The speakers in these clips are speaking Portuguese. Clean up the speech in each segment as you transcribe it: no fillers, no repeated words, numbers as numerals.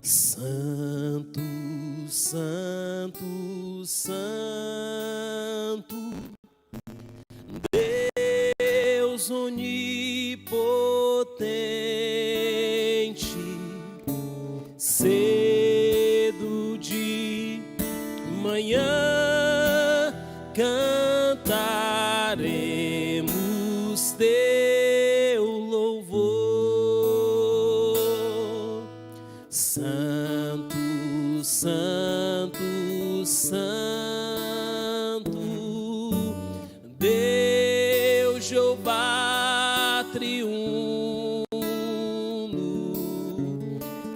Santo, Santo, Santo, Deus onipotente, cedo de manhã cantaremos teu louvor. Santo, Santo, Santo, Deus Jeová triuno,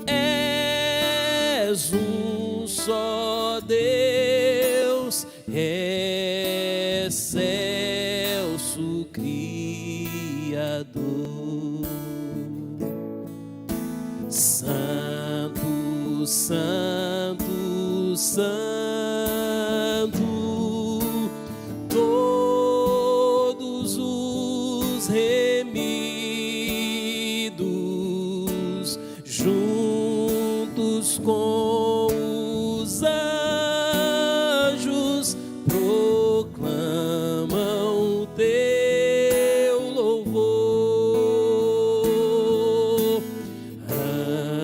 és um só Deus, excelso Criador. Santo, Santo, Santo, todos os remidos, juntos com os anjos, proclamam teu louvor.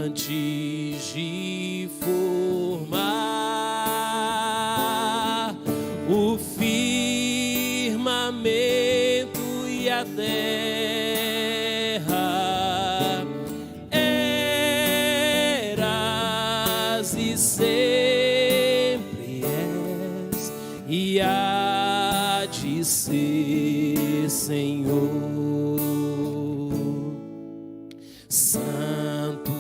Antes de formar o firmamento e a terra, eras e sempre és e há de ser, Senhor. Santo,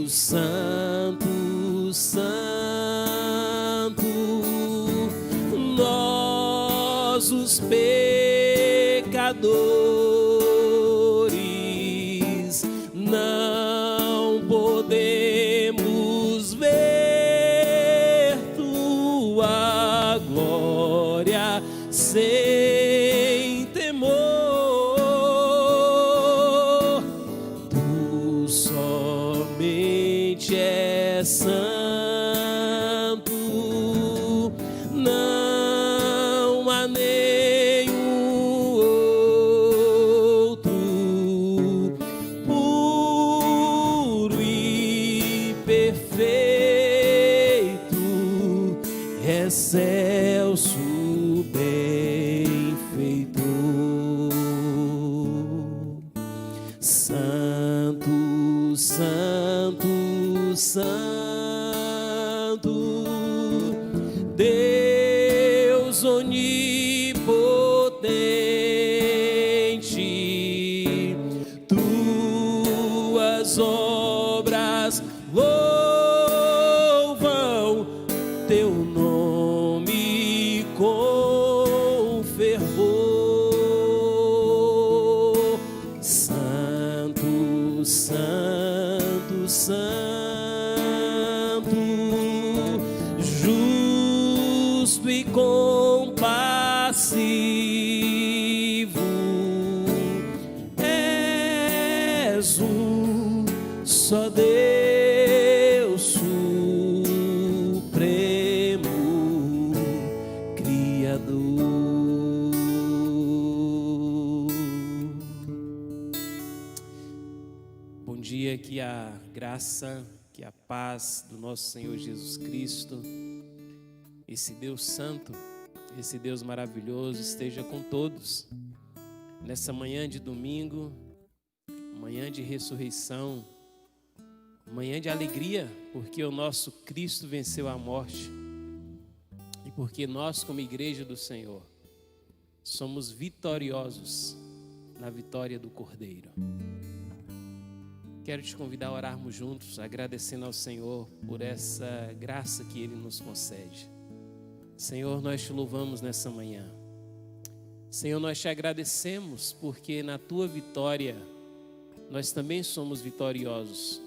Santo, Santo, nós os pecadores não podemos ver tua glória sem temor. Tu somente és santo, não há nenhum outro, puro e perfeito, excelso benfeitor. Santo, Santo, Santo, Deus onipotente, tuas obras louvam teu nome com fervor. Santo, Santo, Santo, justo e compassivo, és um só Deus supremo, Criador. Bom dia, que a graça, que a paz do nosso Senhor Jesus Cristo, esse Deus santo, esse Deus maravilhoso esteja com todos nessa manhã de domingo, manhã de ressurreição, manhã de alegria, porque o nosso Cristo venceu a morte e porque nós, como igreja do Senhor, somos vitoriosos na vitória do Cordeiro. Quero te convidar a orarmos juntos, agradecendo ao Senhor por essa graça que Ele nos concede. Senhor, nós te louvamos nessa manhã. Senhor, nós te agradecemos porque na tua vitória nós também somos vitoriosos.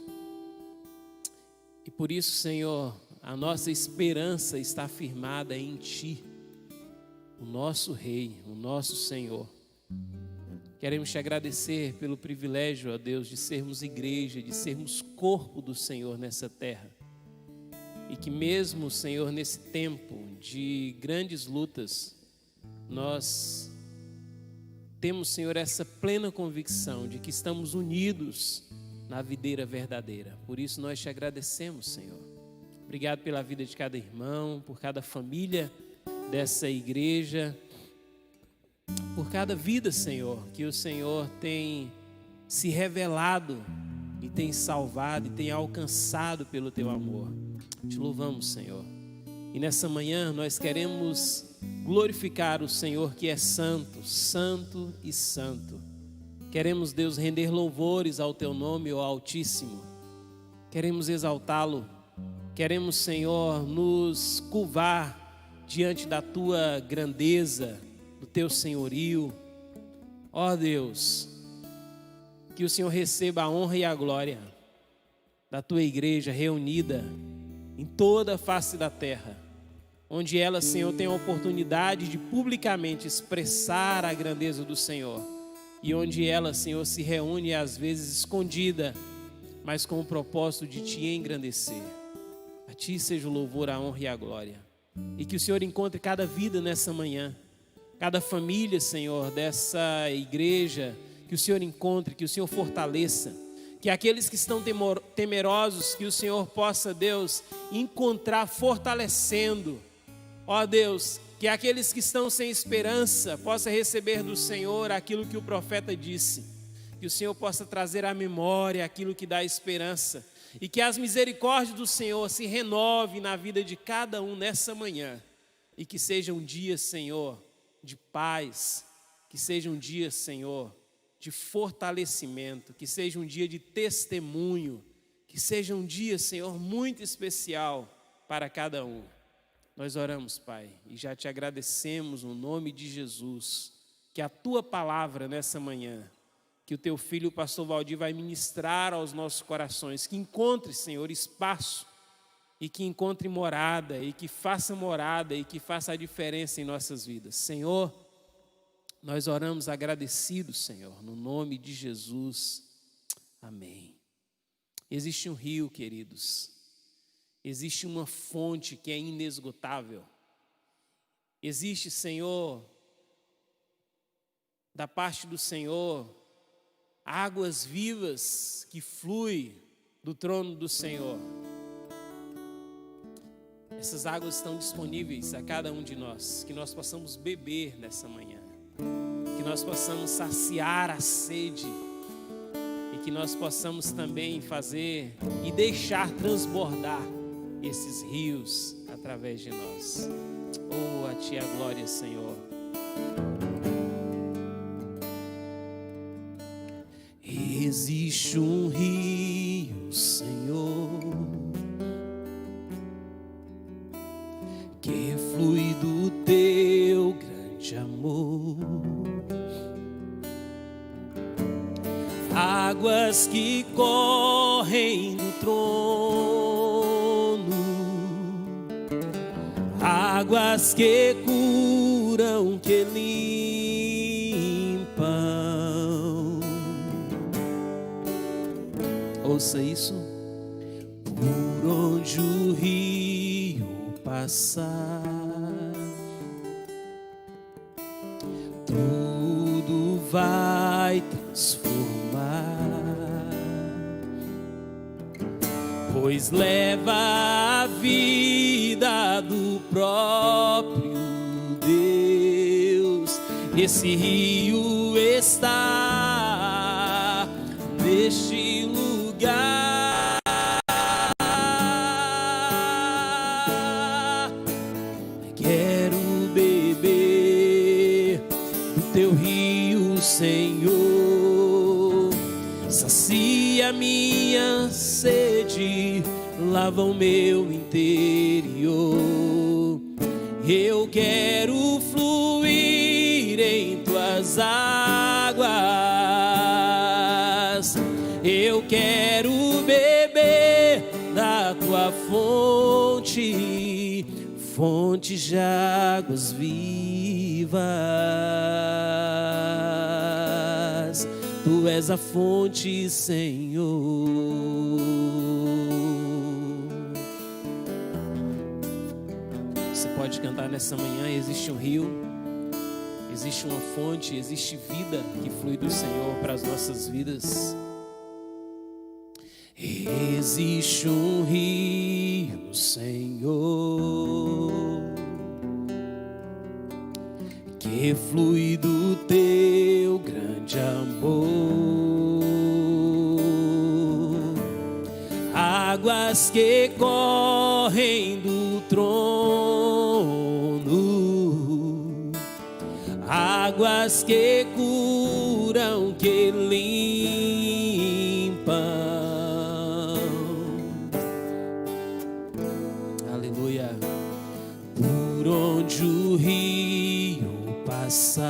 E por isso, Senhor, a nossa esperança está firmada em Ti, o nosso Rei, o nosso Senhor. Queremos te agradecer pelo privilégio, ó Deus, de sermos igreja, de sermos corpo do Senhor nessa terra. e que mesmo, Senhor, nesse tempo de grandes lutas, nós temos, Senhor, essa plena convicção de que estamos unidos na videira verdadeira. Por isso nós te agradecemos, Senhor. Obrigado pela vida de cada irmão, por cada família dessa igreja, por cada vida, Senhor, que o Senhor tem se revelado e tem salvado e tem alcançado pelo teu amor. Te louvamos, Senhor. E nessa manhã nós queremos glorificar o Senhor que é santo, santo e santo. Queremos, Deus, render louvores ao teu nome, ó Altíssimo. Queremos exaltá-lo. Queremos, Senhor, nos curvar diante da tua grandeza, do teu senhorio. Ó Deus, que o Senhor receba a honra e a glória da tua igreja reunida em toda a face da terra, onde ela, Senhor, tem a oportunidade de publicamente expressar a grandeza do Senhor, e onde ela, Senhor, se reúne às vezes escondida, mas com o propósito de te engrandecer. A ti seja o louvor, a honra e a glória, e que o Senhor encontre cada vida nessa manhã, cada família, Senhor, dessa igreja, que o Senhor encontre, que o Senhor fortaleça, que aqueles que estão temerosos, que o Senhor possa, Deus, encontrar fortalecendo. Ó Deus, que aqueles que estão sem esperança possa receber do Senhor aquilo que o profeta disse, que o Senhor possa trazer à memória aquilo que dá esperança, e que as misericórdias do Senhor se renovem na vida de cada um nessa manhã, e que seja um dia, Senhor, de paz, que seja um dia, Senhor, de fortalecimento, que seja um dia de testemunho, que seja um dia, Senhor, muito especial para cada um. Nós oramos, Pai, e já te agradecemos no nome de Jesus, que a tua palavra nessa manhã, que o teu filho, o pastor Valdir, vai ministrar aos nossos corações, que encontre, Senhor, espaço, e que encontre morada, e que faça morada, e que faça a diferença em nossas vidas. Senhor, nós oramos agradecidos, Senhor, no nome de Jesus. Amém. Existe um rio, queridos. Existe uma fonte que é inesgotável. Existe, Senhor, da parte do Senhor, águas vivas que fluem do trono do Senhor. Essas águas estão disponíveis a cada um de nós, que nós possamos beber nessa manhã, que nós possamos saciar a sede e que nós possamos também fazer e deixar transbordar esses rios através de nós. Oh, a ti a glória, Senhor. Existe um rio, Senhor, que flui do teu grande amor, águas que correm do trono, águas que curam, que limpam. Ouça isso. Por onde o rio passar, tudo vai transformar, pois leva a vida do próprio Deus. Esse rio está neste lugar. Teu rio, Senhor, sacia minha sede, lava o meu interior. Eu quero fluir em tuas águas, eu quero beber da tua fonte, fonte de águas vivas. Tu és a fonte, Senhor. pode cantar nessa manhã. Existe um rio, existe uma fonte, existe vida que flui do Senhor para as nossas vidas. Existe um rio, Senhor, que flui do teu grande amor, águas que correm do trono, águas que curam, que limpam. Aleluia. Por onde o rio passar,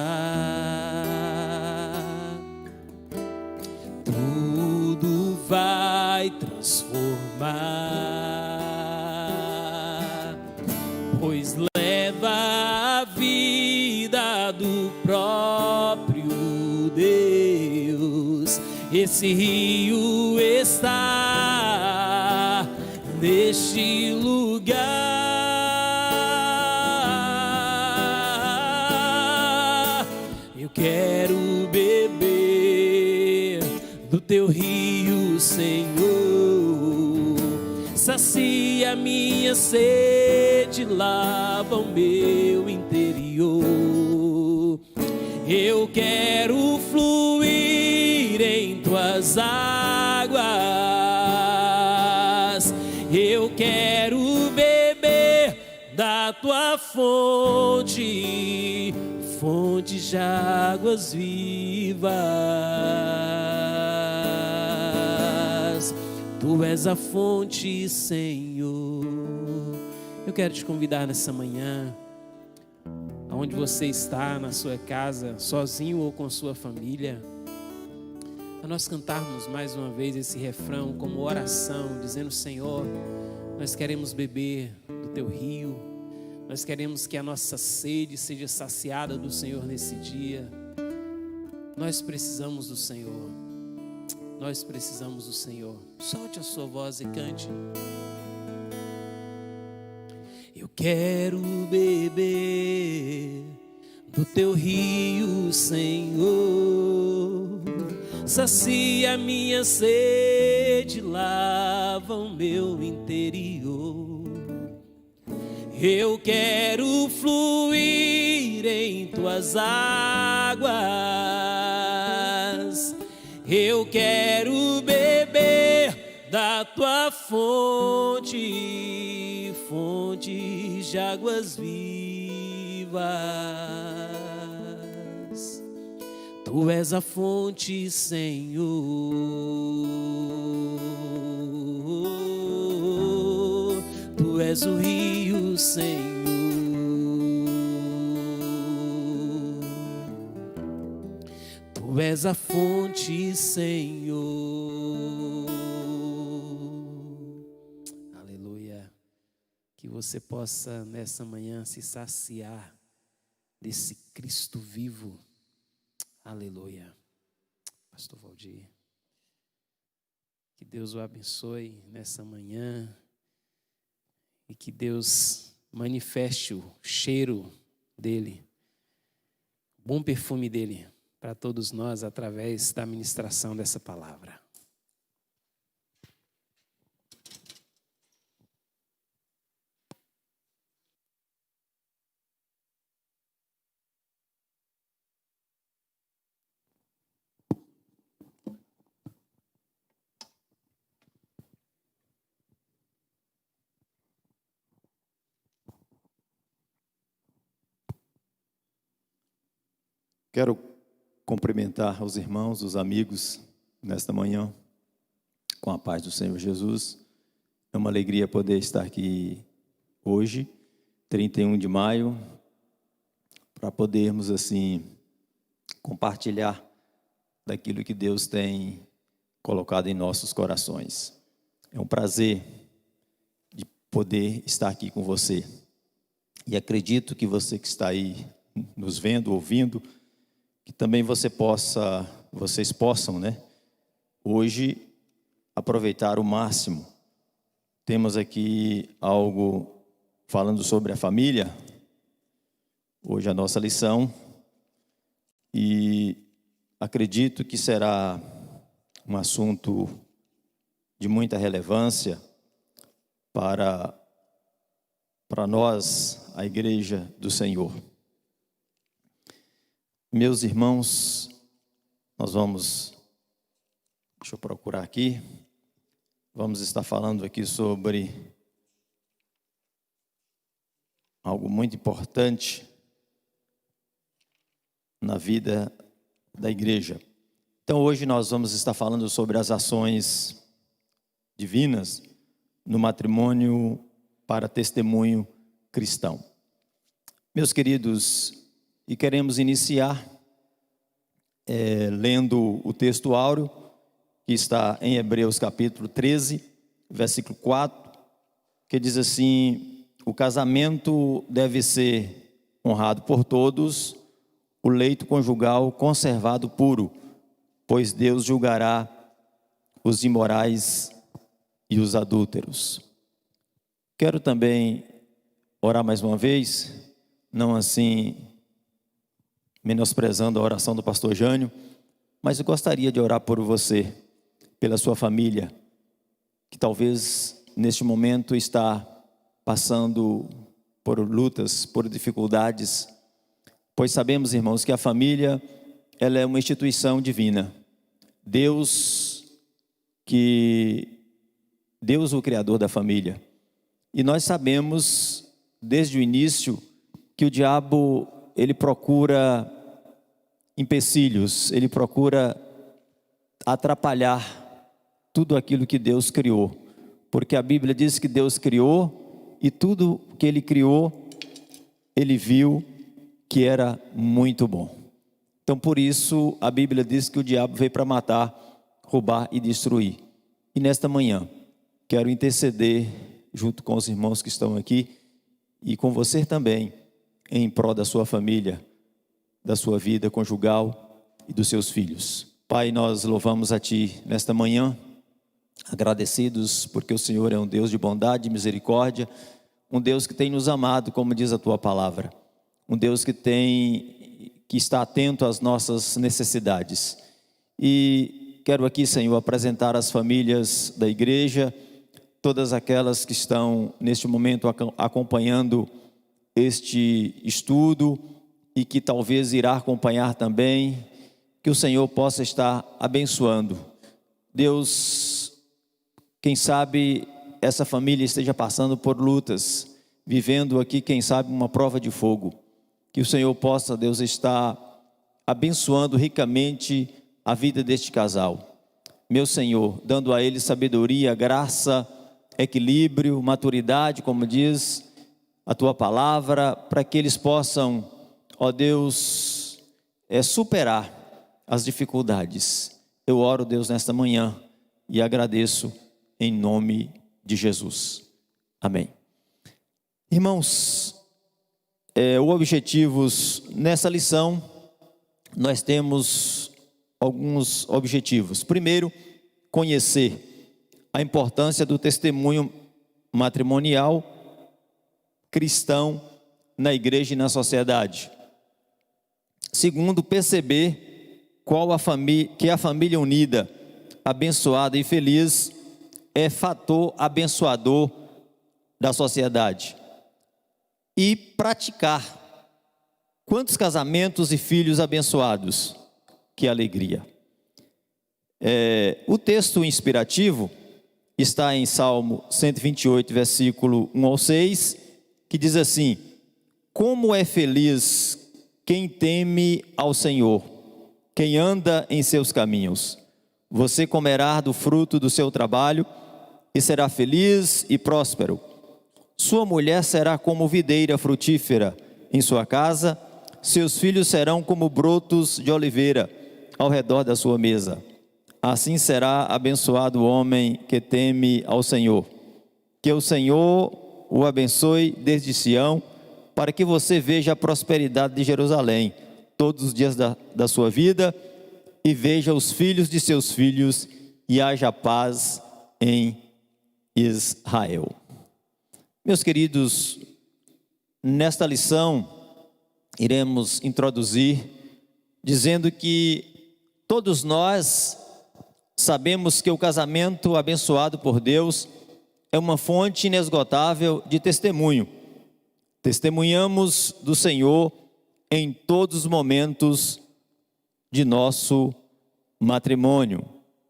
tudo vai transformar, pois leva a vida do próprio Deus. Esse rio está neste lugar. Eu quero beber do teu rio, Senhor. Sacia minha sede, lava o meu interior. Eu quero fluir em tuas águas. Eu quero beber da tua fonte, fonte de águas vivas. Tu és a fonte, Senhor. Eu quero te convidar nessa manhã, aonde você está, na sua casa, sozinho ou com sua família, a nós cantarmos mais uma vez esse refrão como oração, dizendo: Senhor, nós queremos beber do teu rio, nós queremos que a nossa sede seja saciada do Senhor nesse dia. Nós precisamos do Senhor, nós precisamos do Senhor. Solte a sua voz e cante. Eu quero beber do teu rio, Senhor. Sacia minha sede, lava o meu interior. Eu quero fluir em tuas águas. Eu quero beber da tua fonte, fonte de águas vivas. Tu és a fonte, Senhor. Tu és o rio, Senhor. Tu és a fonte, Senhor. Aleluia. Que você possa nessa manhã se saciar desse Cristo vivo. Aleluia. Pastor Valdir, que Deus o abençoe nessa manhã e que Deus manifeste o cheiro dele, o bom perfume dele para todos nós através da ministração dessa palavra. Quero cumprimentar os irmãos, os amigos, nesta manhã, com a paz do Senhor Jesus. É uma alegria poder estar aqui hoje, 31 de maio, para podermos, assim, compartilhar daquilo que Deus tem colocado em nossos corações. É um prazer de poder estar aqui com você. E acredito que você que está aí nos vendo, ouvindo, que também vocês possam, né, hoje aproveitar o máximo. Temos aqui algo falando sobre a família, hoje a nossa lição e acredito que será um assunto de muita relevância para nós, a Igreja do Senhor. Meus irmãos, deixa eu procurar aqui, vamos estar falando aqui sobre algo muito importante na vida da igreja. Então hoje nós vamos estar falando sobre as ações divinas no matrimônio para testemunho cristão. Meus queridos, e queremos iniciar lendo o texto áureo, que está em Hebreus capítulo 13, versículo 4, que diz assim: o casamento deve ser honrado por todos, o leito conjugal conservado puro, pois Deus julgará os imorais e os adúlteros. Quero também orar mais uma vez, não assim menosprezando a oração do pastor Jânio, mas eu gostaria de orar por você, pela sua família, que talvez neste momento está passando por lutas, por dificuldades, pois sabemos, irmãos, que a família, ela é uma instituição divina. Deus, o Criador da família. E nós sabemos, desde o início, que o diabo, ele procura empecilhos, ele procura atrapalhar tudo aquilo que Deus criou. Porque a Bíblia diz que Deus criou e tudo que Ele criou, Ele viu que era muito bom. Então por isso a Bíblia diz que o diabo veio para matar, roubar e destruir. E nesta manhã quero interceder junto com os irmãos que estão aqui e com você também, em prol da sua família, da sua vida conjugal e dos seus filhos. Pai, nós louvamos a Ti nesta manhã, agradecidos porque o Senhor é um Deus de bondade e misericórdia, um Deus que tem nos amado, como diz a Tua palavra, um Deus que está atento às nossas necessidades. E quero aqui, Senhor, apresentar as famílias da igreja, todas aquelas que estão neste momento acompanhando este estudo e que talvez irá acompanhar também, que o Senhor possa estar abençoando. Deus, quem sabe essa família esteja passando por lutas, vivendo aqui, quem sabe, uma prova de fogo. Que o Senhor possa, Deus, estar abençoando ricamente a vida deste casal. Meu Senhor, dando a eles sabedoria, graça, equilíbrio, maturidade, como diz a Tua palavra, para que eles possam, ó Deus, superar as dificuldades. Eu oro, Deus, nesta manhã e agradeço em nome de Jesus. Amém. Irmãos, objetivos nessa lição, nós temos alguns objetivos. Primeiro, conhecer a importância do testemunho matrimonial cristão na igreja e na sociedade. Segundo, perceber que a família unida, abençoada e feliz é fator abençoador da sociedade. E praticar. Quantos casamentos e filhos abençoados? Que alegria! O texto inspirativo está em Salmo 128, versículo 1 ao 6, que diz assim: como é feliz quem teme ao Senhor, quem anda em seus caminhos. Você comerá do fruto do seu trabalho e será feliz e próspero. Sua mulher será como videira frutífera em sua casa, seus filhos serão como brotos de oliveira ao redor da sua mesa. Assim será abençoado o homem que teme ao Senhor. Que o Senhor o abençoe desde Sião, para que você veja a prosperidade de Jerusalém todos os dias da sua vida, e veja os filhos de seus filhos, e haja paz em Israel. Meus queridos, nesta lição, iremos introduzir dizendo que todos nós sabemos que o casamento abençoado por Deus é uma fonte inesgotável de testemunho. Testemunhamos do Senhor em todos os momentos de nosso matrimônio.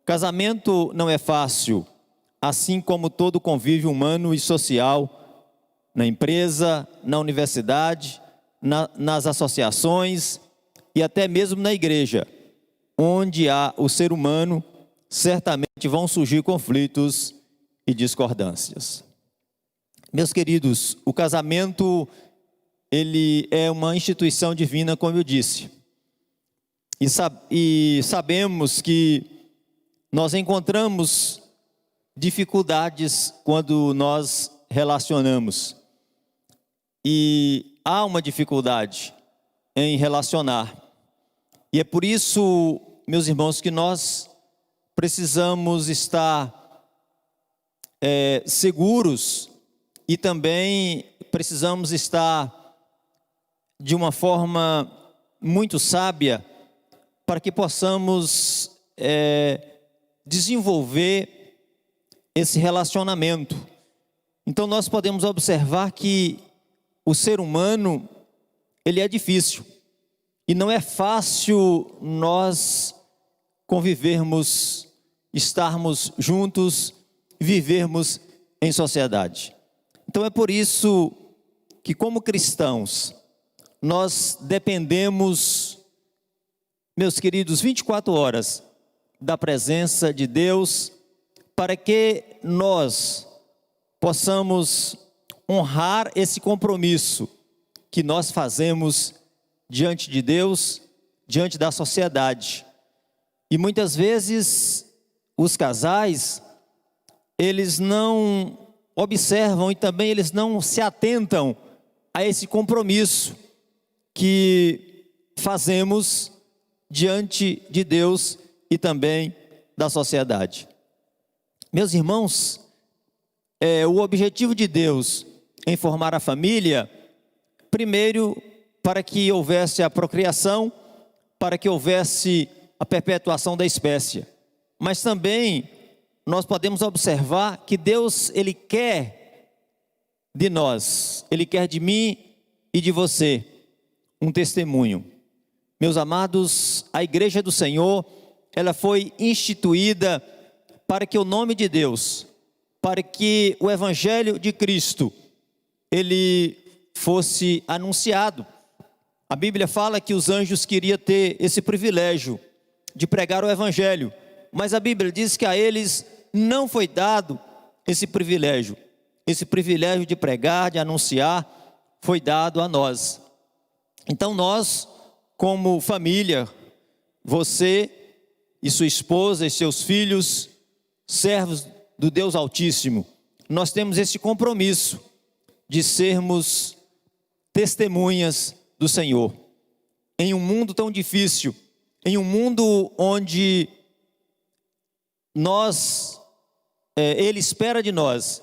Casamento não é fácil, assim como todo convívio humano e social, na empresa, na universidade, nas associações e até mesmo na igreja, onde há o ser humano, certamente vão surgir conflitos e discordâncias. Meus queridos, o casamento, ele é uma instituição divina, como eu disse. E sabemos que nós encontramos dificuldades quando nós relacionamos. E há uma dificuldade em relacionar. E é por isso, meus irmãos, que nós precisamos estar seguros e também precisamos estar de uma forma muito sábia para que possamos desenvolver esse relacionamento. Então nós podemos observar que o ser humano, ele é difícil e não é fácil nós convivermos, estarmos juntos, vivermos em sociedade. Então é por isso que, como cristãos, nós dependemos, meus queridos, 24 horas da presença de Deus, para que nós possamos honrar esse compromisso que nós fazemos diante de Deus, diante da sociedade. E muitas vezes os casais, eles não observam e também eles não se atentam a esse compromisso que fazemos diante de Deus e também da sociedade. Meus irmãos, o objetivo de Deus em formar a família, primeiro, para que houvesse a procriação, para que houvesse a perpetuação da espécie. Mas também nós podemos observar que Deus, Ele quer de nós, Ele quer de mim e de você um testemunho. Meus amados, a igreja do Senhor, ela foi instituída para que o nome de Deus, para que o evangelho de Cristo, ele fosse anunciado. A Bíblia fala que os anjos queriam ter esse privilégio de pregar o evangelho, mas a Bíblia diz que a eles não foi dado esse privilégio de pregar, de anunciar, foi dado a nós. Então nós, como família, você e sua esposa e seus filhos, servos do Deus Altíssimo, nós temos esse compromisso de sermos testemunhas do Senhor. Em um mundo tão difícil, em um mundo onde Ele espera de nós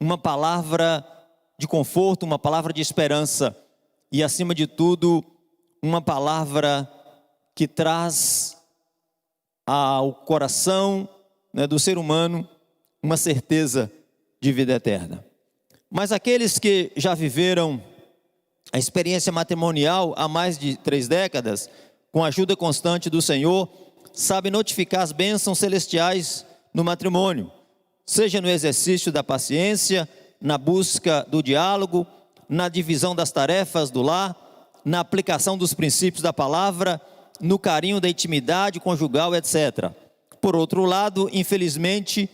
uma palavra de conforto, uma palavra de esperança e, acima de tudo, uma palavra que traz ao coração, do ser humano uma certeza de vida eterna. Mas aqueles que já viveram a experiência matrimonial há mais de 3 décadas, com a ajuda constante do Senhor, sabem notificar as bênçãos celestiais no matrimônio, seja no exercício da paciência, na busca do diálogo, na divisão das tarefas do lar, na aplicação dos princípios da palavra, no carinho da intimidade conjugal, etc. Por outro lado, infelizmente,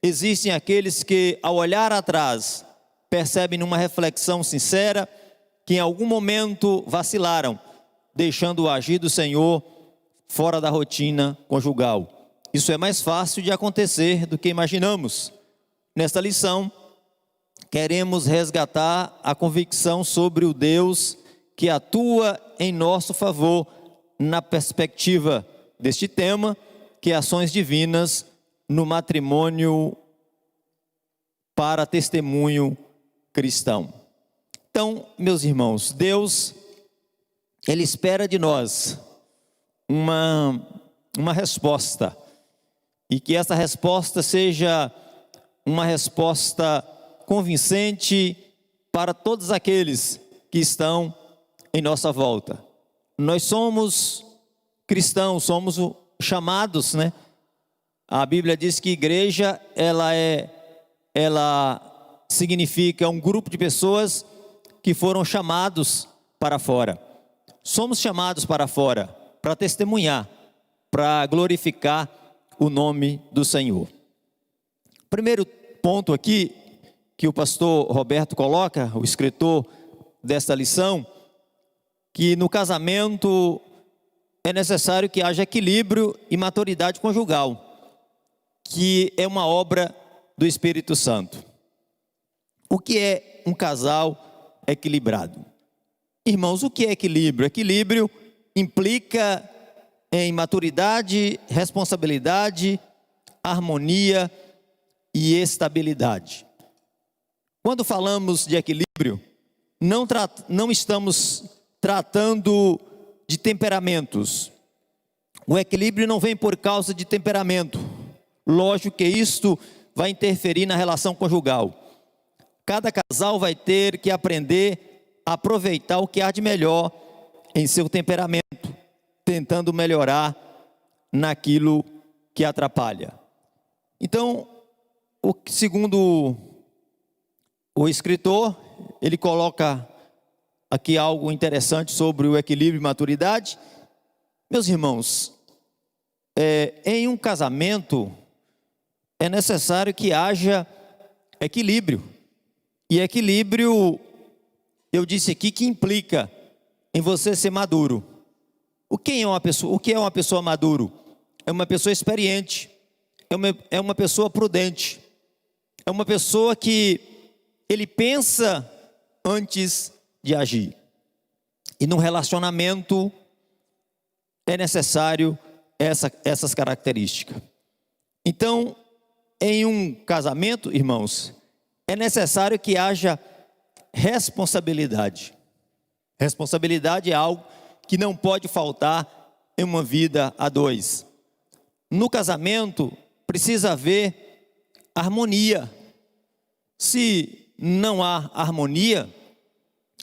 existem aqueles que, ao olhar atrás, percebem numa reflexão sincera que em algum momento vacilaram, deixando o agir do Senhor fora da rotina conjugal. Isso é mais fácil de acontecer do que imaginamos. Nesta lição, queremos resgatar a convicção sobre o Deus que atua em nosso favor na perspectiva deste tema, que é ações divinas no matrimônio para testemunho cristão. Então, meus irmãos, Deus, Ele espera de nós uma resposta, e que essa resposta seja uma resposta convincente para todos aqueles que estão em nossa volta. Nós somos cristãos, somos chamados, né? A Bíblia diz que igreja, ela significa um grupo de pessoas que foram chamados para fora. Somos chamados para fora, para testemunhar, para glorificar o nome do Senhor. Primeiro ponto aqui, que o pastor Roberto coloca, o escritor desta lição, que no casamento é necessário que haja equilíbrio e maturidade conjugal, que é uma obra do Espírito Santo. O que é um casal equilibrado? Irmãos, o que é equilíbrio? Equilíbrio implica em maturidade, responsabilidade, harmonia e estabilidade. Quando falamos de equilíbrio, não estamos tratando de temperamentos. O equilíbrio não vem por causa de temperamento. Lógico que isto vai interferir na relação conjugal. Cada casal vai ter que aprender a aproveitar o que há de melhor em seu temperamento, tentando melhorar naquilo que atrapalha. Então, segundo o escritor, ele coloca aqui algo interessante sobre o equilíbrio e maturidade. Meus irmãos, em um casamento é necessário que haja equilíbrio. E equilíbrio, eu disse aqui, que implica em você ser maduro. O que é uma pessoa maduro? É uma pessoa experiente, é uma pessoa prudente, é uma pessoa que ele pensa antes de agir. E num relacionamento é necessário essas características. Então, em um casamento, irmãos, é necessário que haja responsabilidade. Responsabilidade é algo que não pode faltar em uma vida a dois. No casamento, precisa haver harmonia. Se não há harmonia,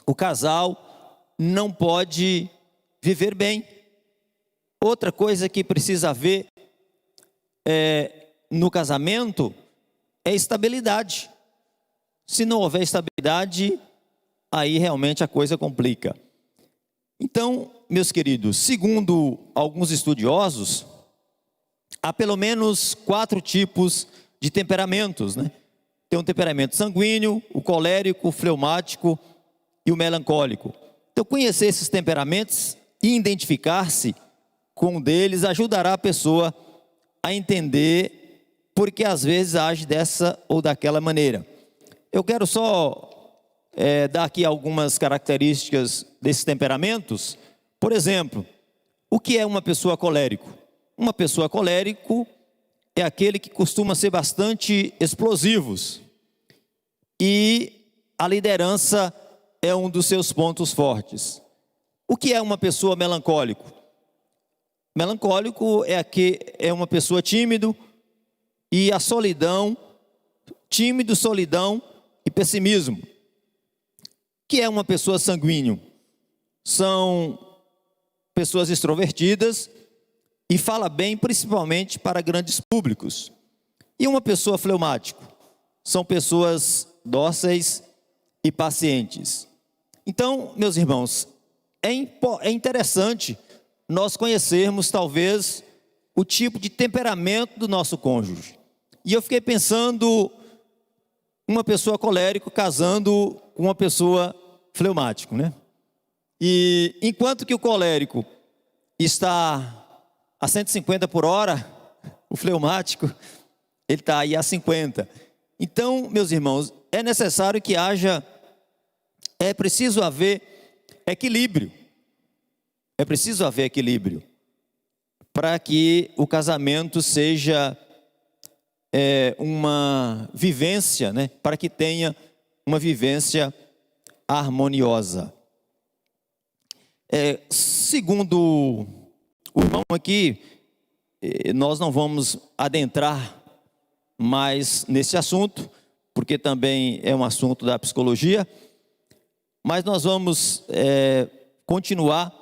o casal não pode viver bem. Outra coisa que precisa haver no casamento é estabilidade. Se não houver estabilidade, aí realmente a coisa complica. Então, meus queridos, segundo alguns estudiosos, há pelo menos 4 tipos de temperamentos, né? Tem um temperamento sanguíneo, o colérico, o fleumático e o melancólico. Então, conhecer esses temperamentos e identificar-se com um deles ajudará a pessoa a entender porque às vezes age dessa ou daquela maneira. Eu quero só dar aqui algumas características desses temperamentos. Por exemplo, o que é uma pessoa colérico? Uma pessoa colérico é aquele que costuma ser bastante explosivos. E a liderança é um dos seus pontos fortes. O que é uma pessoa melancólico? Melancólico é uma pessoa tímido e a solidão, tímido, solidão e pessimismo. O que é uma pessoa sanguíneo? São pessoas extrovertidas e fala bem principalmente para grandes públicos. E uma pessoa fleumático? São pessoas dóceis e pacientes. Então, meus irmãos, é interessante nós conhecermos talvez o tipo de temperamento do nosso cônjuge. E eu fiquei pensando uma pessoa colérico casando com uma pessoa fleumático, né? E enquanto que o colérico está a 150 por hora, o fleumático, ele está aí a 50. Então, meus irmãos, é necessário que é preciso haver equilíbrio. É preciso haver equilíbrio para que o casamento seja uma vivência, né? Para que tenha uma vivência harmoniosa. Segundo o irmão aqui, nós não vamos adentrar mais nesse assunto, porque também é um assunto da psicologia, mas nós vamos continuar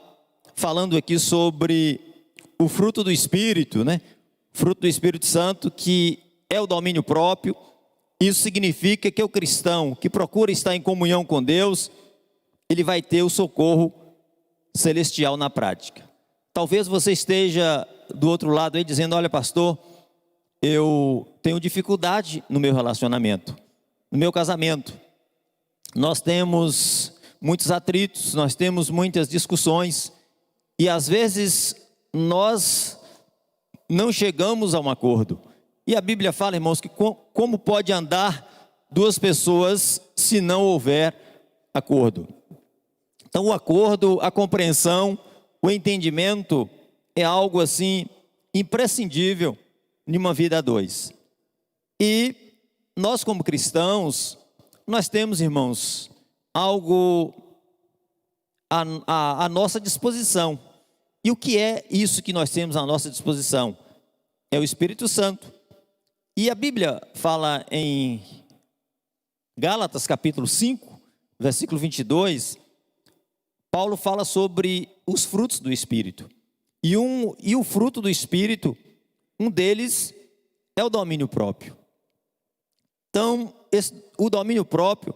falando aqui sobre o fruto do Espírito, né? Fruto do Espírito Santo, que é o domínio próprio. Isso significa que o cristão que procura estar em comunhão com Deus, ele vai ter o socorro celestial na prática. Talvez você esteja do outro lado aí dizendo: olha, pastor, eu tenho dificuldade no meu relacionamento, no meu casamento. Nós temos muitos atritos, nós temos muitas discussões, e às vezes nós não chegamos a um acordo. E a Bíblia fala, irmãos, que como pode andar duas pessoas se não houver acordo? Então o acordo, a compreensão, o entendimento é algo assim imprescindível em uma vida a dois. E nós como cristãos, nós temos, irmãos, algo à nossa disposição. E o que é isso que nós temos à nossa disposição? É o Espírito Santo. E a Bíblia fala em Gálatas capítulo 5, versículo 22, Paulo fala sobre os frutos do Espírito. E o fruto do Espírito, um deles é o domínio próprio. Então, o domínio próprio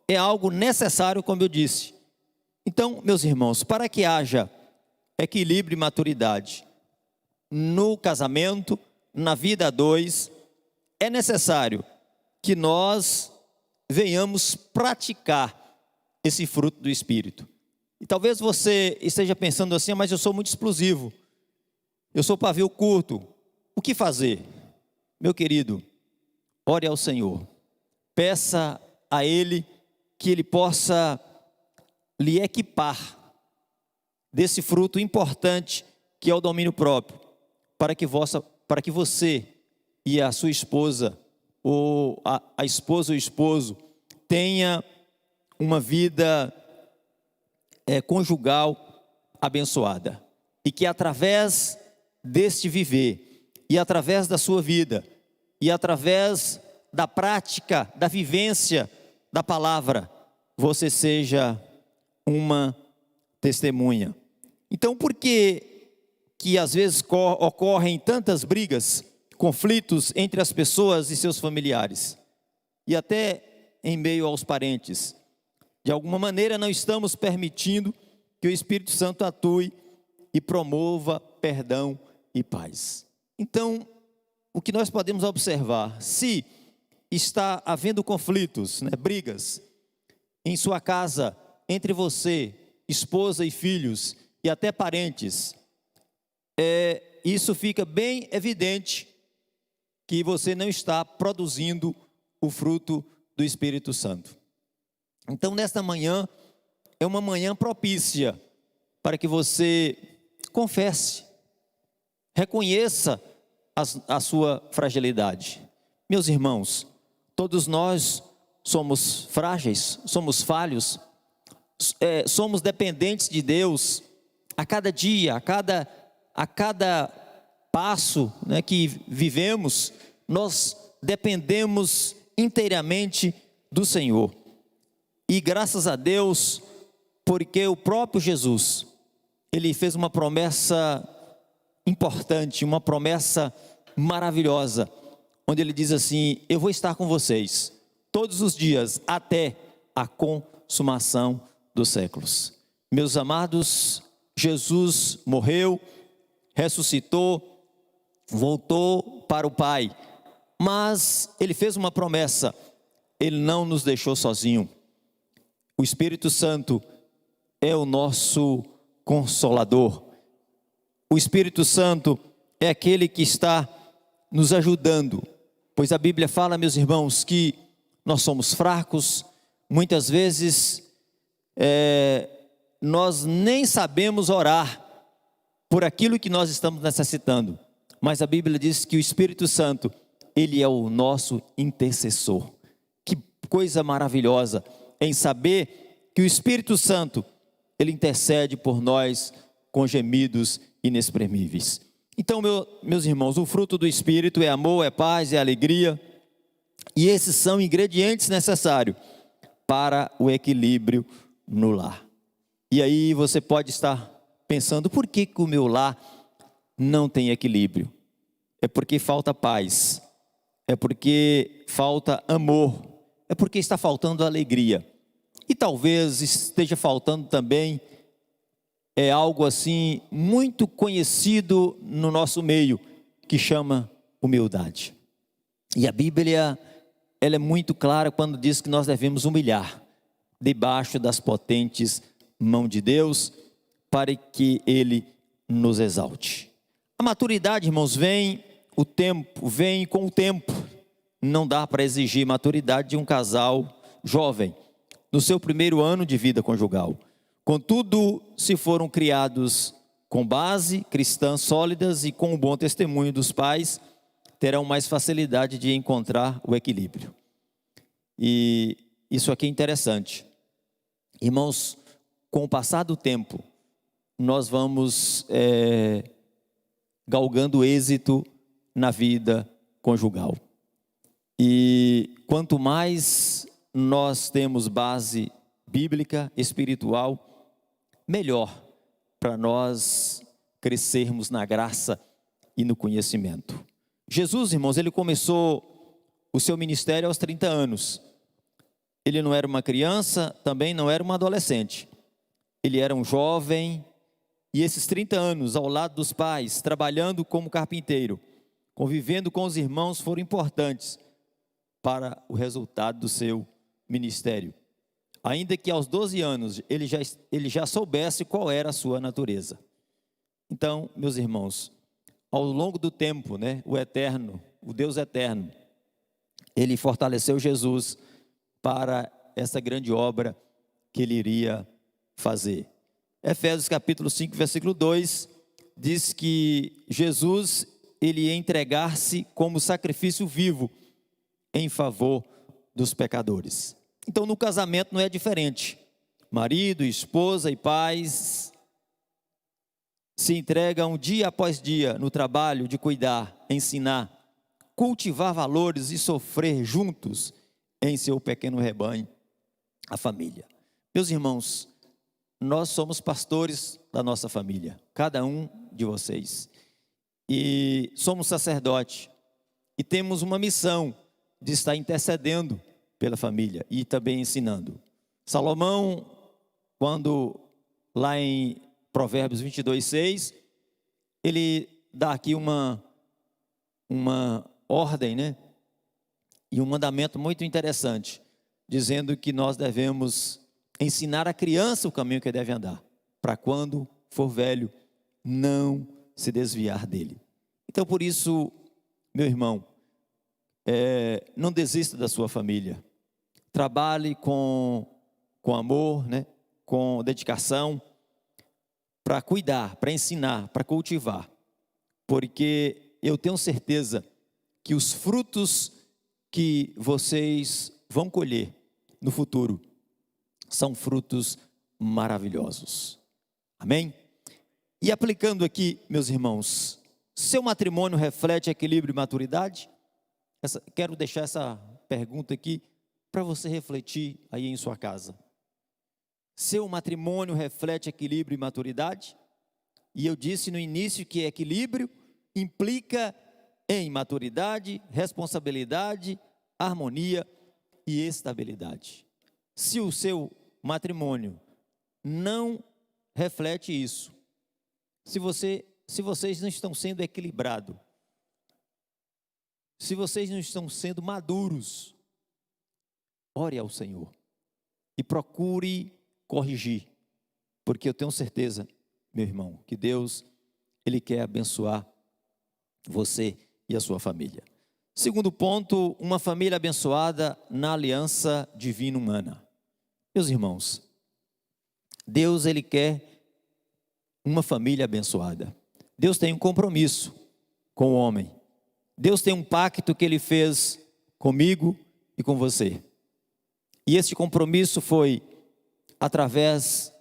é algo necessário, como eu disse. Então, meus irmãos, para que haja equilíbrio e maturidade no casamento, na vida a dois, é necessário que nós venhamos praticar esse fruto do Espírito. E talvez você esteja pensando assim: mas eu sou muito explosivo, eu sou pavio curto, o que fazer? Meu querido, ore ao Senhor, peça a Ele que Ele possa lhe equipar desse fruto importante que é o domínio próprio, para que você e a sua esposa, ou a esposa ou o esposo, tenha uma vida conjugal abençoada. E que através deste viver, e através da sua vida, e através da prática, da vivência da palavra, você seja uma testemunha. Então, por que às vezes ocorrem tantas brigas, conflitos entre as pessoas e seus familiares, e até em meio aos parentes? De alguma maneira não estamos permitindo que o Espírito Santo atue e promova perdão e paz. Então, o que nós podemos observar, se está havendo conflitos, brigas em sua casa, entre você, esposa e filhos, e até parentes, isso fica bem evidente que você não está produzindo o fruto do Espírito Santo. Então, nesta manhã, é uma manhã propícia para que você confesse, reconheça a sua fragilidade. Meus irmãos, todos nós somos frágeis, somos falhos, somos dependentes de Deus. A cada dia, a cada passo que vivemos, nós dependemos inteiramente do Senhor. E graças a Deus, porque o próprio Jesus, Ele fez uma promessa importante, uma promessa maravilhosa, onde Ele diz assim: eu vou estar com vocês todos os dias, até a consumação dos séculos. Meus amados, Jesus morreu, ressuscitou, voltou para o Pai, mas Ele fez uma promessa: Ele não nos deixou sozinho. O Espírito Santo é o nosso Consolador. O Espírito Santo é aquele que está nos ajudando, pois a Bíblia fala, meus irmãos, que nós somos fracos, muitas vezes nós nem sabemos orar por aquilo que nós estamos necessitando, mas a Bíblia diz que o Espírito Santo, Ele é o nosso intercessor. Que coisa maravilhosa em saber que o Espírito Santo Ele intercede por nós com gemidos inexprimíveis. Então, meus irmãos, o fruto do Espírito é amor, é paz, é alegria, e esses são ingredientes necessários para o equilíbrio no lar. E aí você pode estar pensando, por que o meu lar não tem equilíbrio? É porque falta paz, é porque falta amor, é porque está faltando alegria. E talvez esteja faltando também algo assim muito conhecido no nosso meio, que chama humildade. E a Bíblia, ela é muito clara quando diz que nós devemos humilhar debaixo das potentes mãos de Deus, para que Ele nos exalte. A maturidade, irmãos, vem com o tempo. Não dá para exigir maturidade de um casal jovem no seu primeiro ano de vida conjugal. Contudo, se foram criados com base cristã sólidas e com o bom testemunho dos pais, terão mais facilidade de encontrar o equilíbrio. E isso aqui é interessante. Irmãos, com o passar do tempo, nós vamos galgando êxito na vida conjugal. E quanto mais nós temos base bíblica, espiritual, melhor para nós crescermos na graça e no conhecimento. Jesus, irmãos, ele começou o seu ministério aos 30 anos. Ele não era uma criança, também não era uma adolescente. Ele era um jovem, e esses 30 anos ao lado dos pais, trabalhando como carpinteiro, convivendo com os irmãos, foram importantes para o resultado do seu ministério. Ainda que aos 12 anos ele já soubesse qual era a sua natureza. Então, meus irmãos, ao longo do tempo, o eterno, o Deus eterno, ele fortaleceu Jesus para essa grande obra que ele iria fazer. Efésios capítulo 5, versículo 2, diz que Jesus, ele ia entregar-se como sacrifício vivo em favor dos pecadores. Então, no casamento não é diferente. Marido, esposa e pais se entregam dia após dia no trabalho de cuidar, ensinar, cultivar valores e sofrer juntos em seu pequeno rebanho, a família. Meus irmãos, nós somos pastores da nossa família, cada um de vocês. E somos sacerdote e temos uma missão de estar intercedendo pela família e também ensinando. Salomão, quando lá em Provérbios 22:6, ele dá aqui uma ordem, e um mandamento muito interessante, dizendo que nós devemos ensinar a criança o caminho que deve andar, para quando for velho, não se desviar dele. Então, por isso, meu irmão, não desista da sua família. Trabalhe com amor, com dedicação, para cuidar, para ensinar, para cultivar. Porque eu tenho certeza que os frutos que vocês vão colher no futuro são frutos maravilhosos. Amém? E aplicando aqui, meus irmãos, seu matrimônio reflete equilíbrio e maturidade? Quero deixar essa pergunta aqui para você refletir aí em sua casa. Seu matrimônio reflete equilíbrio e maturidade? E eu disse no início que equilíbrio implica em maturidade, responsabilidade, harmonia e estabilidade. Se o seu matrimônio não reflete isso, se vocês não estão sendo equilibrados, se vocês não estão sendo maduros, ore ao Senhor e procure corrigir, porque eu tenho certeza, meu irmão, que Deus, Ele quer abençoar você e a sua família. Segundo ponto, uma família abençoada na aliança divina humana. Meus irmãos, Deus, Ele quer uma família abençoada. Deus tem um compromisso com o homem. Deus tem um pacto que Ele fez comigo e com você. E esse compromisso foi através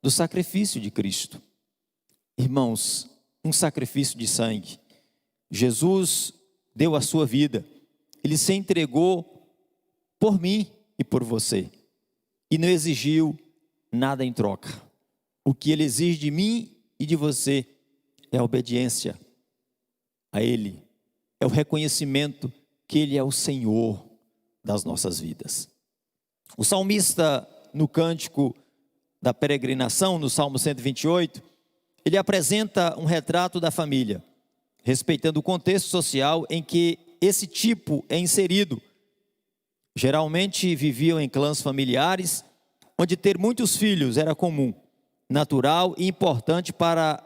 do sacrifício de Cristo. Irmãos, um sacrifício de sangue. Jesus deu a sua vida, Ele se entregou por mim e por você, e não exigiu nada em troca. O que Ele exige de mim e de você é a obediência a Ele, é o reconhecimento que Ele é o Senhor das nossas vidas. O salmista, no cântico da peregrinação, no Salmo 128, ele apresenta um retrato da família, respeitando o contexto social em que esse tipo é inserido. Geralmente viviam em clãs familiares, onde ter muitos filhos era comum, natural e importante para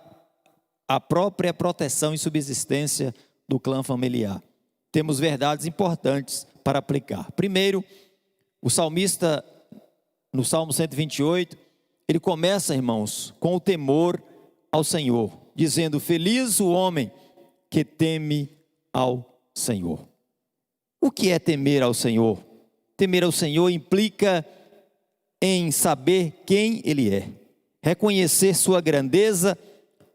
a própria proteção e subsistência do clã familiar. Temos verdades importantes para aplicar. Primeiro, o salmista, no Salmo 128, ele começa, irmãos, com o temor ao Senhor, dizendo: feliz o homem que teme ao Senhor. O que é temer ao Senhor? Temer ao Senhor implica em saber quem Ele é, reconhecer sua grandeza,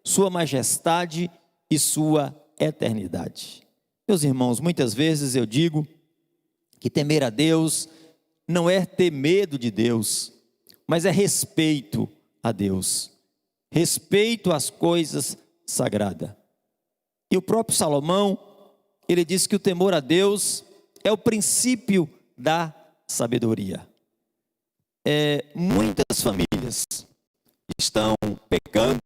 sua majestade e sua eternidade. Meus irmãos, muitas vezes eu digo que temer a Deus não é ter medo de Deus, mas é respeito a Deus, respeito às coisas sagradas. E o próprio Salomão, ele diz que o temor a Deus é o princípio da sabedoria. Muitas famílias estão pecando,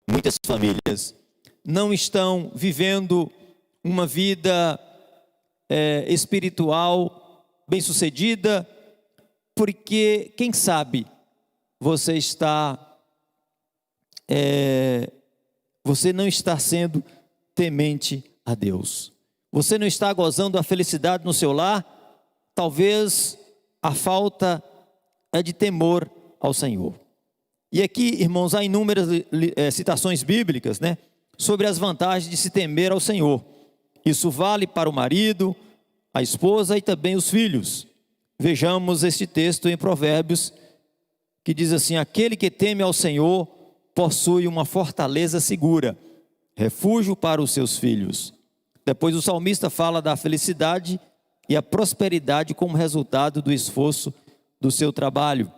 muitas famílias não estão vivendo uma vida espiritual bem-sucedida, porque, quem sabe, você não está sendo temente a Deus. Você não está gozando a felicidade no seu lar. Talvez a falta é de temor ao Senhor. E aqui, irmãos, há inúmeras citações bíblicas, né, sobre as vantagens de se temer ao Senhor. Isso vale para o marido, a esposa e também os filhos. Vejamos este texto em Provérbios, que diz assim: aquele que teme ao Senhor possui uma fortaleza segura, refúgio para os seus filhos. Depois o salmista fala da felicidade e a prosperidade como resultado do esforço do seu trabalho.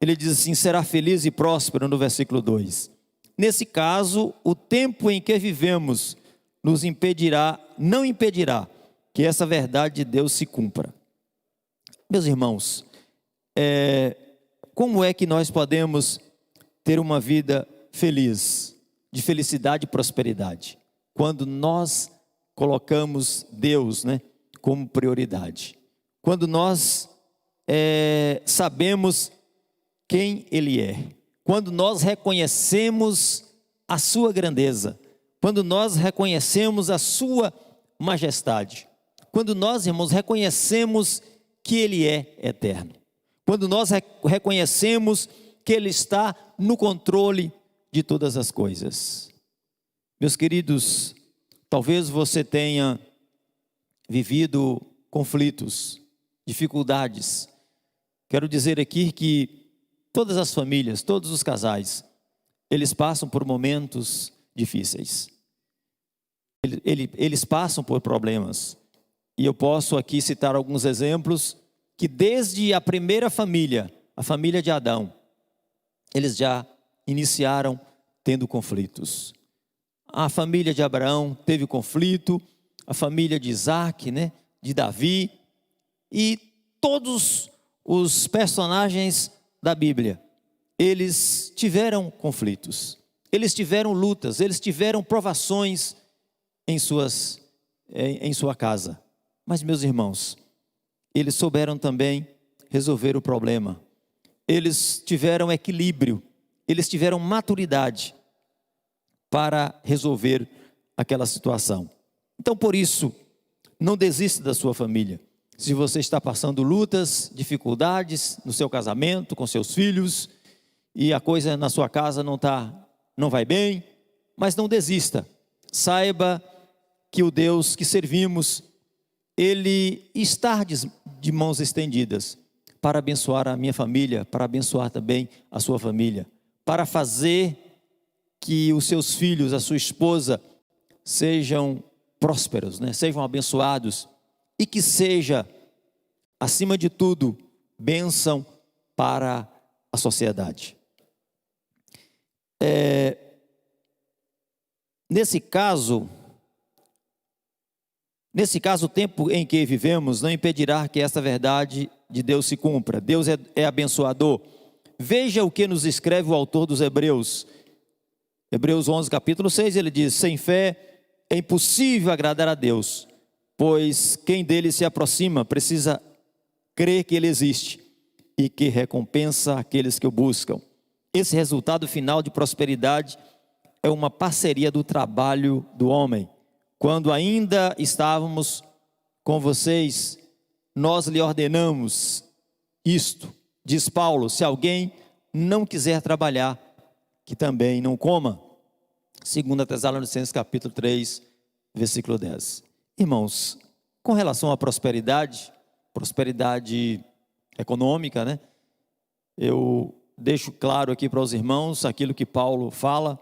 Ele diz assim: será feliz e próspero, no versículo 2. Nesse caso, o tempo em que vivemos não impedirá que essa verdade de Deus se cumpra. Meus irmãos, como é que nós podemos ter uma vida feliz, de felicidade e prosperidade? Quando nós colocamos Deus, né, como prioridade. Quando nós sabemos quem Ele é. Quando nós reconhecemos a sua grandeza. Quando nós reconhecemos a sua majestade. Quando nós, irmãos, reconhecemos que Ele é eterno. Quando nós reconhecemos que Ele está no controle de todas as coisas. Meus queridos, talvez você tenha vivido conflitos, dificuldades. Quero dizer aqui que todas as famílias, todos os casais, eles passam por momentos difíceis. Eles passam por problemas. E eu posso aqui citar alguns exemplos que desde a primeira família, a família de Adão, eles já iniciaram tendo conflitos. A família de Abraão teve conflito, a família de Isaac, né, de Davi, e todos os personagens da Bíblia, eles tiveram conflitos, eles tiveram lutas, eles tiveram provações em sua casa. Mas, meus irmãos, eles souberam também resolver o problema. Eles tiveram equilíbrio, eles tiveram maturidade para resolver aquela situação. Então, por isso, não desista da sua família. Se você está passando lutas, dificuldades no seu casamento, com seus filhos, e a coisa na sua casa não vai bem, mas não desista. Saiba que o Deus que servimos, Ele está de mãos estendidas para abençoar a minha família, para abençoar também a sua família, para fazer que os seus filhos, a sua esposa, sejam prósperos, né? Sejam abençoados, e que seja, acima de tudo, bênção para a sociedade. Nesse caso, o tempo em que vivemos não impedirá que esta verdade de Deus se cumpra. Deus é abençoador. Veja o que nos escreve o autor dos Hebreus. Hebreus 11, capítulo 6, ele diz: sem fé é impossível agradar a Deus, pois quem dele se aproxima precisa crer que ele existe e que recompensa aqueles que o buscam. Esse resultado final de prosperidade é uma parceria do trabalho do homem. Quando ainda estávamos com vocês, nós lhe ordenamos isto, diz Paulo: se alguém não quiser trabalhar, que também não coma. 2 Tessalonicenses capítulo 3, versículo 10. Irmãos, com relação à prosperidade econômica, né? Eu deixo claro aqui para os irmãos aquilo que Paulo fala,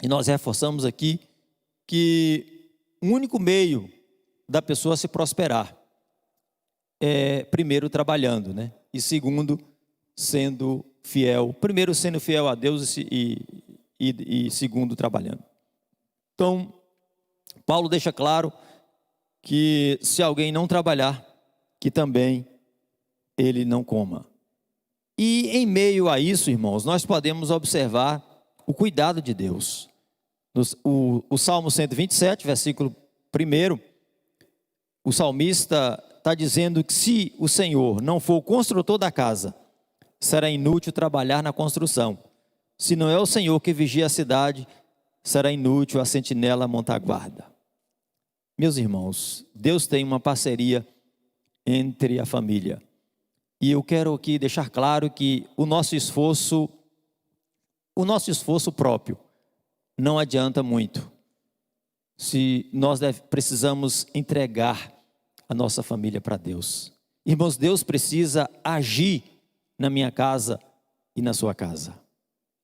e nós reforçamos aqui que o único meio da pessoa se prosperar é, primeiro, trabalhando, né? E segundo, sendo fiel. Primeiro, sendo fiel a Deus e segundo, trabalhando. Então, Paulo deixa claro que se alguém não trabalhar, que também ele não coma. E em meio a isso, irmãos, nós podemos observar o cuidado de Deus. O Salmo 127, versículo 1, o salmista está dizendo que se o Senhor não for o construtor da casa, será inútil trabalhar na construção. Se não é o Senhor que vigia a cidade, será inútil a sentinela montar guarda. Meus irmãos, Deus tem uma parceria entre a família. E eu quero aqui deixar claro que o nosso esforço próprio não adianta muito, se nós precisamos entregar a nossa família para Deus. Irmãos, Deus precisa agir na minha casa e na sua casa.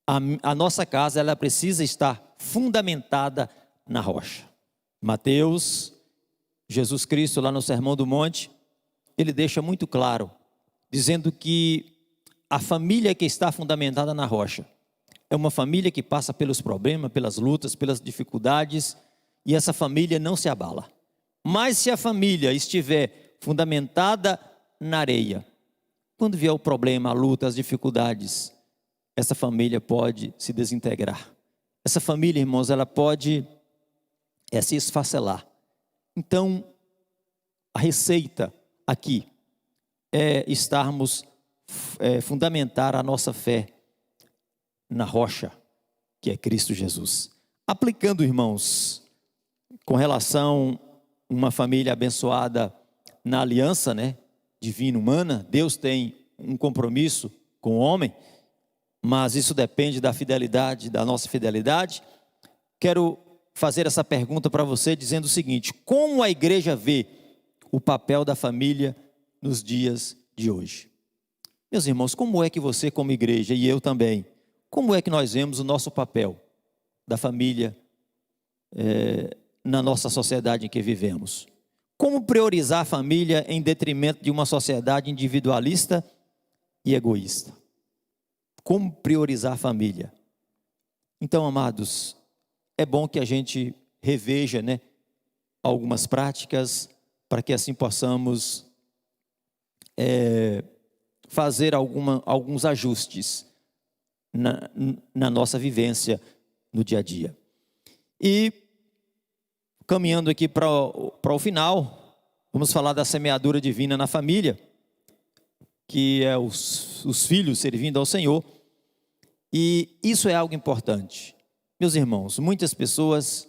A nossa casa, ela precisa estar fundamentada na rocha. Mateus, Jesus Cristo, lá no Sermão do Monte, ele deixa muito claro, dizendo que a família que está fundamentada na rocha é uma família que passa pelos problemas, pelas lutas, pelas dificuldades, e essa família não se abala. Mas se a família estiver fundamentada na areia, quando vier o problema, a luta, as dificuldades, essa família pode se desintegrar. Essa família, irmãos, ela pode se esfacelar. Então, a receita aqui é estarmos, fundamentar a nossa fé na rocha, que é Cristo Jesus. Aplicando, irmãos, com relação a uma família abençoada na aliança, né, divina-humana, Deus tem um compromisso com o homem, mas isso depende da fidelidade, da nossa fidelidade. Quero fazer essa pergunta para você, dizendo o seguinte: como a igreja vê o papel da família nos dias de hoje? Meus irmãos, como é que você, como igreja, e eu também, como é que nós vemos o nosso papel da família na nossa sociedade em que vivemos? Como priorizar a família em detrimento de uma sociedade individualista e egoísta? Como priorizar a família? Então, amados, é bom que a gente reveja, né, algumas práticas, para que assim possamos fazer alguns ajustes na nossa vivência no dia a dia. E caminhando aqui para o final, vamos falar da semeadura divina na família, que é os filhos servindo ao Senhor. E isso é algo importante. Meus irmãos, muitas pessoas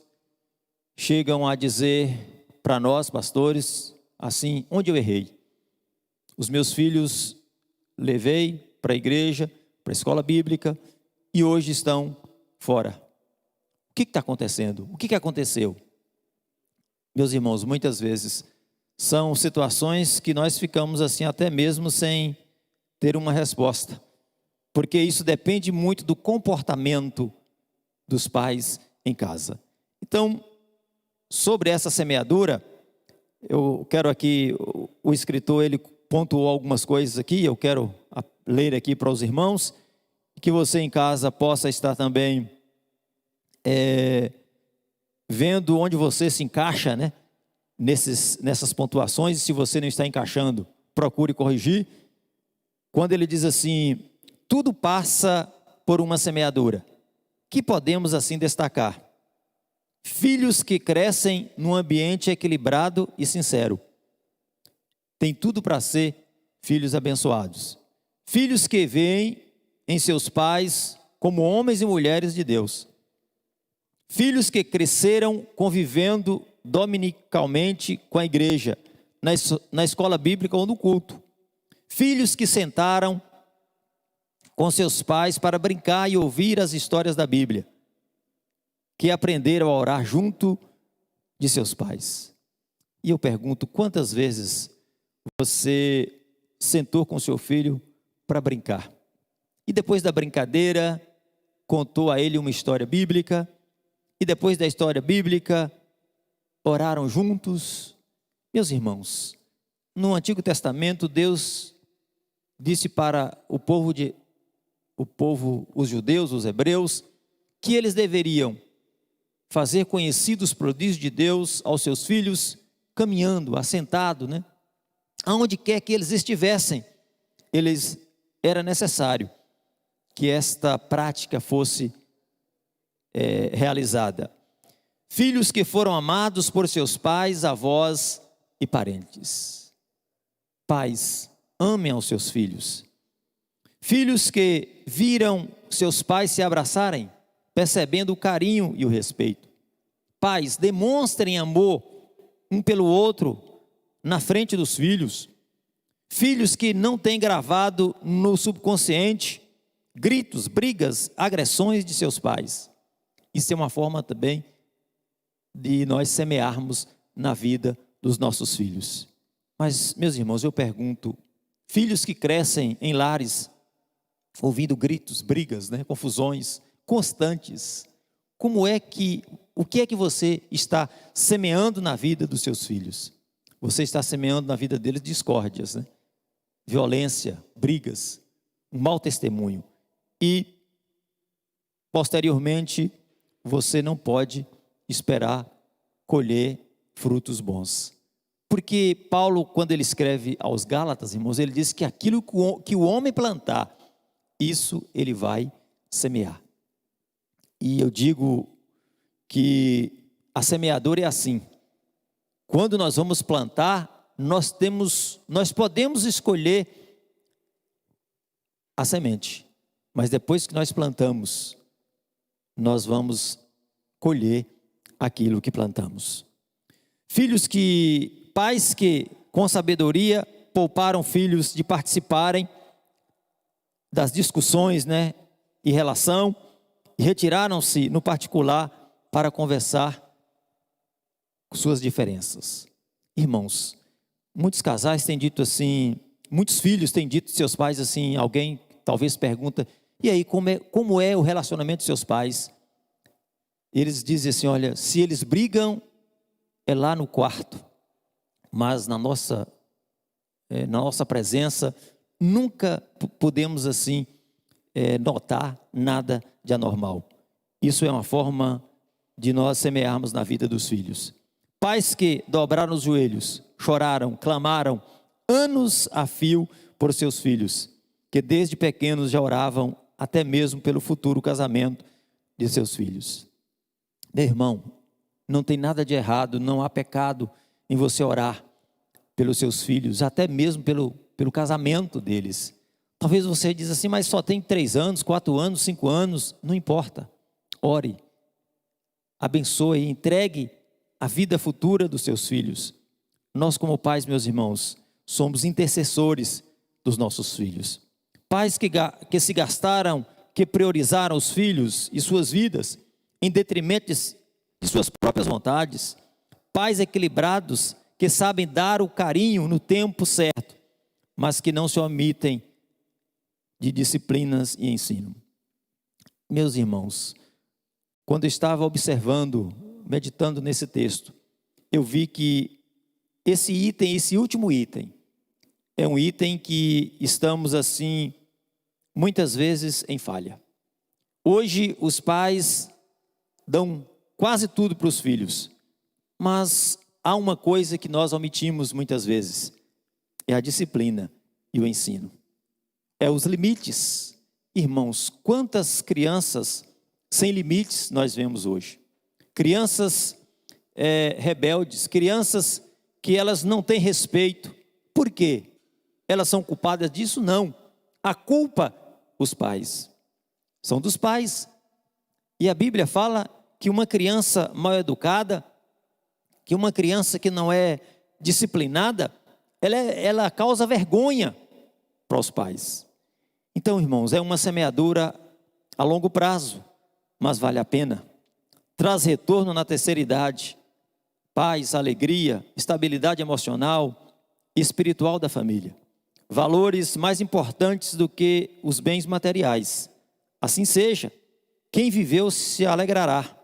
chegam a dizer para nós, pastores, assim: onde eu errei? Os meus filhos levei para a igreja, para a escola bíblica, e hoje estão fora. O que está acontecendo? O que aconteceu? Meus irmãos, muitas vezes são situações que nós ficamos assim até mesmo sem ter uma resposta. porque isso depende muito do comportamento dos pais em casa. Então, sobre essa semeadura, eu quero aqui, o escritor, ele pontuou algumas coisas aqui, eu quero ler aqui para os irmãos, que você em casa possa estar também vendo onde você se encaixa, né? Nessas pontuações, e se você não está encaixando, procure corrigir. Quando ele diz assim, tudo passa por uma semeadura, que podemos assim destacar? Filhos que crescem num ambiente equilibrado e sincero, tem tudo para ser filhos abençoados. Filhos que veem em seus pais como homens e mulheres de Deus. Filhos que cresceram convivendo dominicalmente com a igreja, na escola bíblica ou no culto. Filhos que sentaram com seus pais para brincar e ouvir as histórias da Bíblia, que aprenderam a orar junto de seus pais. E eu pergunto, quantas vezes você sentou com seu filho para brincar? E depois da brincadeira, contou a ele uma história bíblica, e depois da história bíblica, oraram juntos. Meus irmãos, no Antigo Testamento, Deus disse para o povo, os judeus, os hebreus, que eles deveriam fazer conhecidos os prodígios de Deus aos seus filhos, caminhando, assentado, né? Aonde quer que eles estivessem, era necessário que esta prática fosse realizada. Filhos que foram amados por seus pais, avós e parentes. Pais, amem aos seus filhos. Filhos que viram seus pais se abraçarem, percebendo o carinho e o respeito. Pais, demonstrem amor um pelo outro na frente dos filhos. Filhos que não têm gravado no subconsciente gritos, brigas, agressões de seus pais. Isso é uma forma também de nós semearmos na vida dos nossos filhos. Mas, meus irmãos, eu pergunto, filhos que crescem em lares ouvindo gritos, brigas, né, confusões constantes, o que é que você está semeando na vida dos seus filhos? Você está semeando na vida deles discórdias, né? Violência, brigas, um mau testemunho. E, posteriormente, você não pode esperar colher frutos bons. Porque Paulo, quando ele escreve aos Gálatas, irmãos, ele diz que aquilo que o homem plantar, isso ele vai semear. E eu digo que a semeadora é assim. Quando nós vamos plantar, nós podemos escolher a semente, mas depois que nós plantamos, nós vamos colher aquilo que plantamos. Pais que com sabedoria pouparam filhos de participarem das discussões, né, e relação, e retiraram-se no particular para conversar suas diferenças. Irmãos, muitos casais têm dito assim, muitos filhos têm dito de seus pais assim, alguém talvez pergunta, e aí como é o relacionamento de seus pais? Eles dizem assim, olha, se eles brigam, é lá no quarto, mas na nossa presença, nunca podemos assim notar nada de anormal. Isso é uma forma de nós semearmos na vida dos filhos. Pais que dobraram os joelhos, choraram, clamaram anos a fio por seus filhos, que desde pequenos já oravam até mesmo pelo futuro casamento de seus filhos. Meu irmão, não tem nada de errado, não há pecado em você orar pelos seus filhos, até mesmo pelo casamento deles. Talvez você diz assim, mas só tem 3 anos, 4 anos, 5 anos, não importa. Ore, abençoe, entregue a vida futura dos seus filhos. Nós como pais, meus irmãos, somos intercessores dos nossos filhos. Pais que se gastaram, que priorizaram os filhos e suas vidas em detrimento de suas próprias vontades. Pais equilibrados que sabem dar o carinho no tempo certo, mas que não se omitem de disciplinas e ensino. Meus irmãos, quando eu estava observando, meditando nesse texto, eu vi que esse último item, é um item que estamos assim, muitas vezes em falha. Hoje os pais dão quase tudo para os filhos, mas há uma coisa que nós omitimos muitas vezes, é a disciplina e o ensino. É os limites. Irmãos, quantas crianças sem limites nós vemos hoje? Crianças rebeldes, crianças que elas não têm respeito. Por quê? Elas são culpadas disso? Não. A culpa, os pais. São dos pais. E a Bíblia fala que uma criança mal educada, que uma criança que não é disciplinada, ela causa vergonha para os pais. Então, irmãos, é uma semeadura a longo prazo, mas vale a pena. Traz retorno na terceira idade, paz, alegria, estabilidade emocional e espiritual da família. Valores mais importantes do que os bens materiais. Assim seja, quem viveu se alegrará.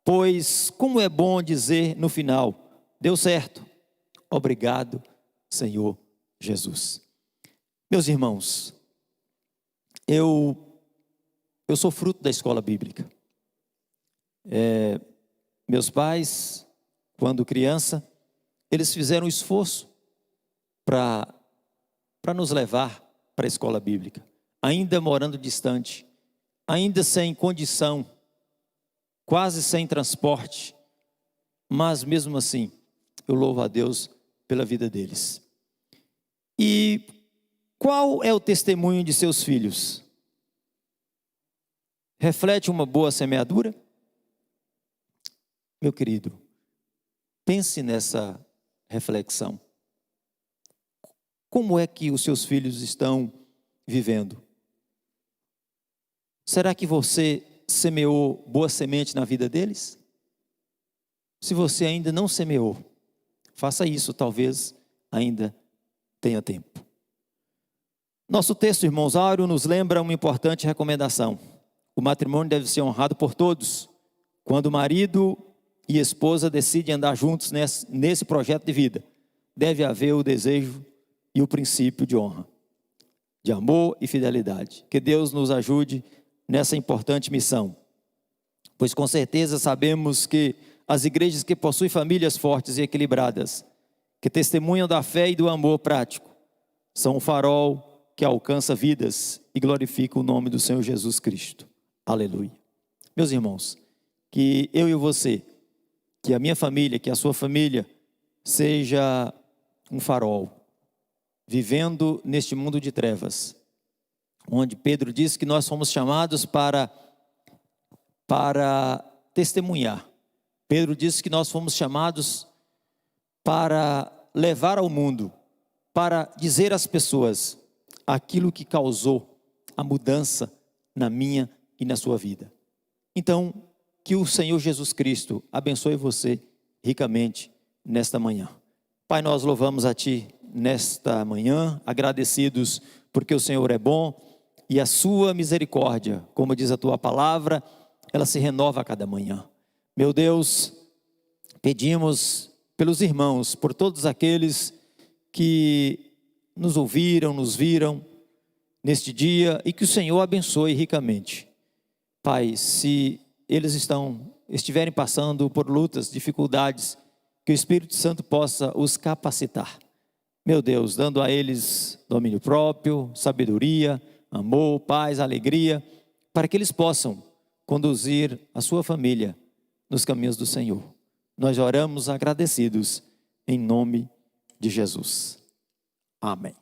Pois como é bom dizer no final, deu certo. Obrigado, Senhor Jesus. Meus irmãos, eu sou fruto da escola bíblica. Meus pais, quando criança, eles fizeram um esforço para nos levar para a escola bíblica, ainda morando distante, ainda sem condição, quase sem transporte, mas mesmo assim, eu louvo a Deus pela vida deles. E qual é o testemunho de seus filhos? Reflete uma boa semeadura? Meu querido, pense nessa reflexão. Como é que os seus filhos estão vivendo? Será que você semeou boa semente na vida deles? Se você ainda não semeou, faça isso, talvez ainda tenha tempo. Nosso texto, irmãos, Áureo nos lembra uma importante recomendação. O matrimônio deve ser honrado por todos. Quando o marido e esposa decidem andar juntos nesse projeto de vida, deve haver o desejo e o princípio de honra, de amor e fidelidade. Que Deus nos ajude nessa importante missão, pois com certeza sabemos que as igrejas que possuem famílias fortes e equilibradas, que testemunham da fé e do amor prático, são um farol que alcança vidas e glorifica o nome do Senhor Jesus Cristo. Aleluia. Meus irmãos, que eu e você, que a minha família, que a sua família, seja um farol, vivendo neste mundo de trevas, onde Pedro diz que nós fomos chamados para testemunhar. Pedro diz que nós fomos chamados para levar ao mundo, para dizer às pessoas aquilo que causou a mudança na minha e na sua vida. Então, que o Senhor Jesus Cristo abençoe você ricamente nesta manhã. Pai, nós louvamos a Ti nesta manhã, agradecidos porque o Senhor é bom e a sua misericórdia, como diz a Tua palavra, ela se renova a cada manhã. Meu Deus, pedimos pelos irmãos, por todos aqueles que nos ouviram, nos viram neste dia e que o Senhor abençoe ricamente. Pai, se eles estiverem passando por lutas, dificuldades, que o Espírito Santo possa os capacitar. Meu Deus, dando a eles domínio próprio, sabedoria, amor, paz, alegria, para que eles possam conduzir a sua família nos caminhos do Senhor. Nós oramos agradecidos em nome de Jesus. Amém.